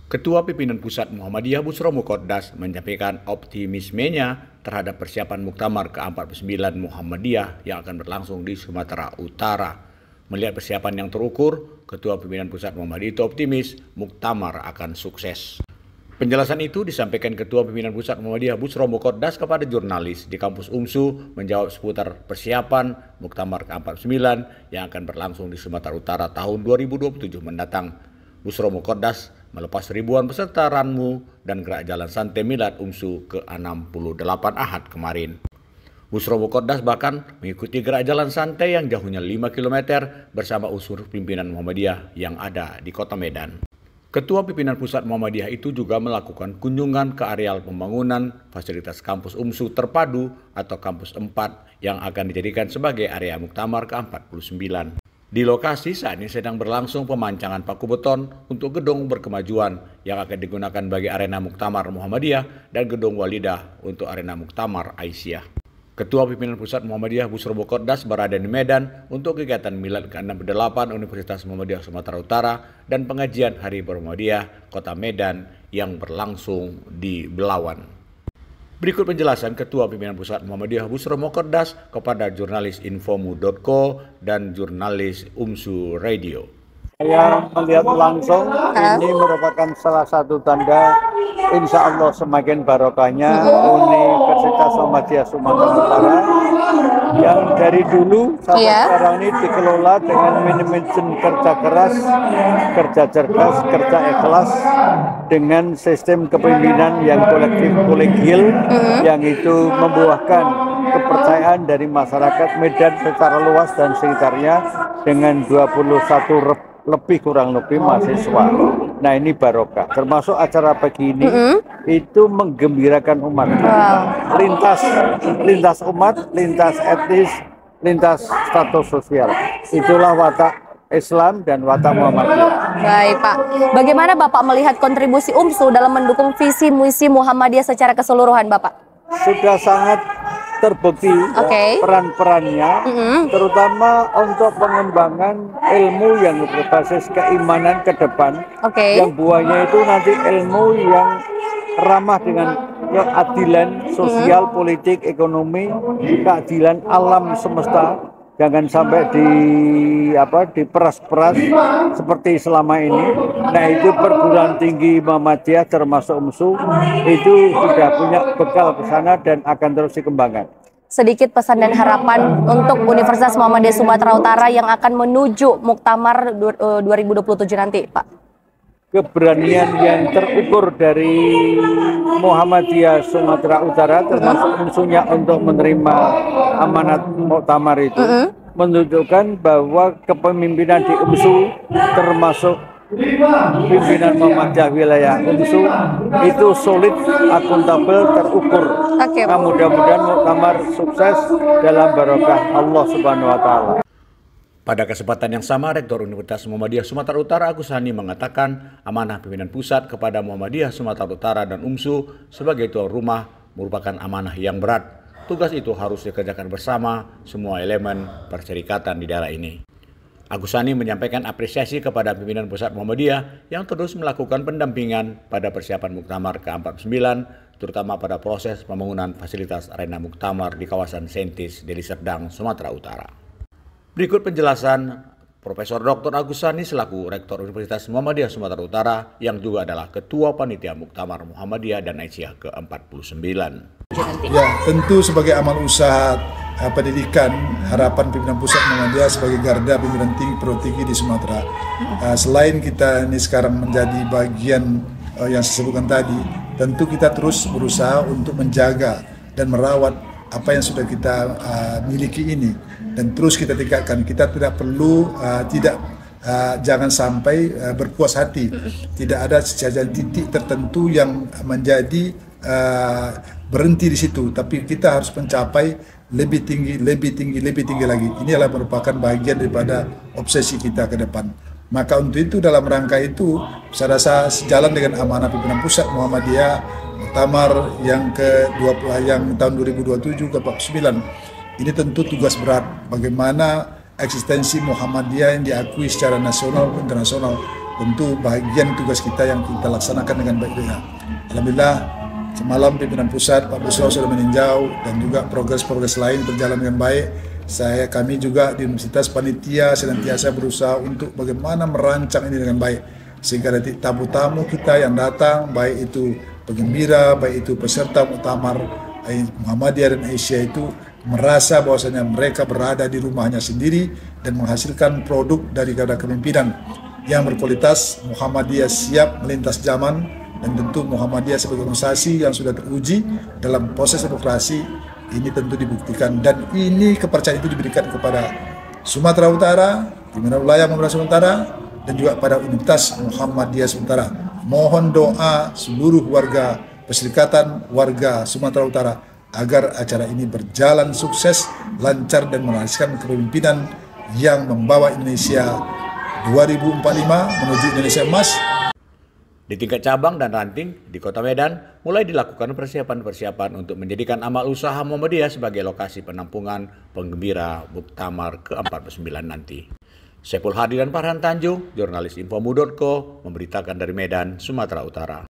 Ketua Pimpinan Pusat Muhammadiyah Busro Muqaddas menyampaikan optimismenya terhadap persiapan Muktamar ke-49 Muhammadiyah yang akan berlangsung di Sumatera Utara. Melihat persiapan yang terukur, Ketua Pimpinan Pusat Muhammadiyah itu optimis Muktamar akan sukses. Penjelasan itu disampaikan Ketua Pimpinan Pusat Muhammadiyah Busro Muqaddas kepada jurnalis di kampus UMSU menjawab seputar persiapan Muktamar ke-49 yang akan berlangsung di Sumatera Utara tahun 2027 mendatang. Busro Muqaddas melepas ribuan peserta Ranmu dan Gerak Jalan Santai Milad UMSU ke-68 Ahad kemarin. Busro Muqaddas bahkan mengikuti Gerak Jalan Santai yang jauhnya 5 km bersama unsur pimpinan Muhammadiyah yang ada di Kota Medan. Ketua Pimpinan Pusat Muhammadiyah itu juga melakukan kunjungan ke areal pembangunan fasilitas kampus UMSU terpadu atau kampus 4 yang akan dijadikan sebagai area Muktamar ke-49. Di lokasi saat ini sedang berlangsung pemancangan paku beton untuk gedung berkemajuan yang akan digunakan bagi arena Muktamar Muhammadiyah dan gedung Walidah untuk arena Muktamar Aisyah. Ketua Pimpinan Pusat Muhammadiyah Busro Muqaddas berada di Medan untuk kegiatan Milad ke-68 Universitas Muhammadiyah Sumatera Utara dan pengajian Hari Muhammadiyah Kota Medan yang berlangsung di Belawan. Berikut penjelasan Ketua Pimpinan Pusat Muhammadiyah Busro Muqaddas kepada jurnalis Infomu.co dan jurnalis UMSU Radio. Saya melihat langsung ini merupakan salah satu tanda insya Allah semakin barokahnya Universitas Muhammadiyah Sumatera Utara yang dari dulu sampai sekarang ini dikelola dengan manajemen kerja keras, kerja cerdas, kerja ikhlas dengan sistem kepemimpinan yang kolektif kolegial yang itu membuahkan kepercayaan dari masyarakat Medan secara luas dan sekitarnya dengan 21 lebih kurang lebih mahasiswa. Nah ini barokah. Termasuk acara pagi ini itu menggembirakan umat. Lintas umat, lintas etnis, lintas status sosial. Itulah watak Islam dan watak Muhammadiyah. Baik Pak, bagaimana Bapak melihat kontribusi UMSU dalam mendukung visi misi Muhammadiyah secara keseluruhan Bapak? Sudah sangat terbukti peran-perannya, terutama untuk pengembangan ilmu yang berbasis keimanan ke depan, yang buahnya itu nanti ilmu yang ramah dengan keadilan sosial, politik, ekonomi, keadilan alam semesta. Jangan sampai diperas-peras seperti selama ini. Nah itu perguruan tinggi Muhammadiyah termasuk UMSU itu sudah punya bekal ke sana dan akan terus dikembangkan. Sedikit pesan dan harapan untuk Universitas Muhammadiyah Sumatera Utara yang akan menuju Muktamar 2027 nanti Pak. Keberanian yang terukur dari Muhammadiyah Sumatera Utara termasuk UMSU-nya untuk menerima amanat Muktamar itu menunjukkan bahwa kepemimpinan di UMSU termasuk pimpinan Muhammadiyah wilayah UMSU itu solid, akuntabel, terukur. Nah, mudah-mudahan Muktamar sukses dalam barokah Allah Subhanahu wa Ta'ala. Pada kesempatan yang sama, Rektor Universitas Muhammadiyah Sumatera Utara Agus Hani mengatakan amanah pimpinan pusat kepada Muhammadiyah Sumatera Utara dan UMSU sebagai tuan rumah merupakan amanah yang berat. Tugas itu harus dikerjakan bersama semua elemen perserikatan di daerah ini. Agus Hani menyampaikan apresiasi kepada pimpinan pusat Muhammadiyah yang terus melakukan pendampingan pada persiapan Muktamar ke-49, terutama pada proses pembangunan fasilitas arena Muktamar di kawasan Sentis, Deli Serdang, Sumatera Utara. Berikut penjelasan Profesor Dr. Agus Hani selaku Rektor Universitas Muhammadiyah Sumatera Utara yang juga adalah Ketua Panitia Muktamar Muhammadiyah dan Aisyah ke-49. Ya, tentu sebagai amal usaha pendidikan, harapan pimpinan pusat Muhammadiyah sebagai garda pimpinan tinggi perguruan tinggi di Sumatera. Selain kita ini sekarang menjadi bagian yang saya sebutkan tadi, tentu kita terus berusaha untuk menjaga dan merawat apa yang sudah kita miliki ini. Dan terus kita tingkatkan, kita tidak perlu jangan sampai berpuas hati. Tidak ada saja titik tertentu yang menjadi berhenti di situ, tapi kita harus mencapai lebih tinggi lagi. Ini adalah merupakan bagian daripada obsesi kita ke depan. Maka untuk itu dalam rangka itu saya rasa sejalan dengan amanah pimpinan pusat Muhammadiyah Muktamar yang ke-20 yang tahun 2027 ke-49. Ini tentu tugas berat bagaimana eksistensi Muhammadiyah yang diakui secara nasional dan internasional tentu bagian tugas kita yang kita laksanakan dengan baik. Alhamdulillah semalam pimpinan pusat Pak Busro sudah meninjau dan juga progres-progres lain berjalan dengan baik. Kami juga di Universitas Panitia senantiasa berusaha untuk bagaimana merancang ini dengan baik sehingga nanti tamu-tamu kita yang datang, baik itu penggembira, baik itu peserta muktamar Muhammadiyah dan Asia itu merasa bahwasanya mereka berada di rumahnya sendiri dan menghasilkan produk dari kepemimpinan yang berkualitas. Muhammadiyah siap melintas zaman. Dan tentu Muhammadiyah sebagai organisasi yang sudah teruji dalam proses demokrasi ini tentu dibuktikan, dan ini kepercayaan itu diberikan kepada Sumatera Utara, pimpinan wilayah Muhammadiyah Sumatera Utara, dan juga pada Universitas Muhammadiyah Sumatera. Mohon doa seluruh warga Perserikatan Warga Sumatera Utara agar acara ini berjalan sukses, lancar, dan menghasilkan kepemimpinan yang membawa Indonesia 2045 menuju Indonesia Emas. Di tingkat cabang dan ranting di Kota Medan mulai dilakukan persiapan-persiapan untuk menjadikan amal usaha Muhammadiyah sebagai lokasi penampungan penggembira Muktamar ke-49 nanti. Saiful Hadi dan Farhan Tanjung, jurnalis Infomu.co, memberitakan dari Medan, Sumatera Utara.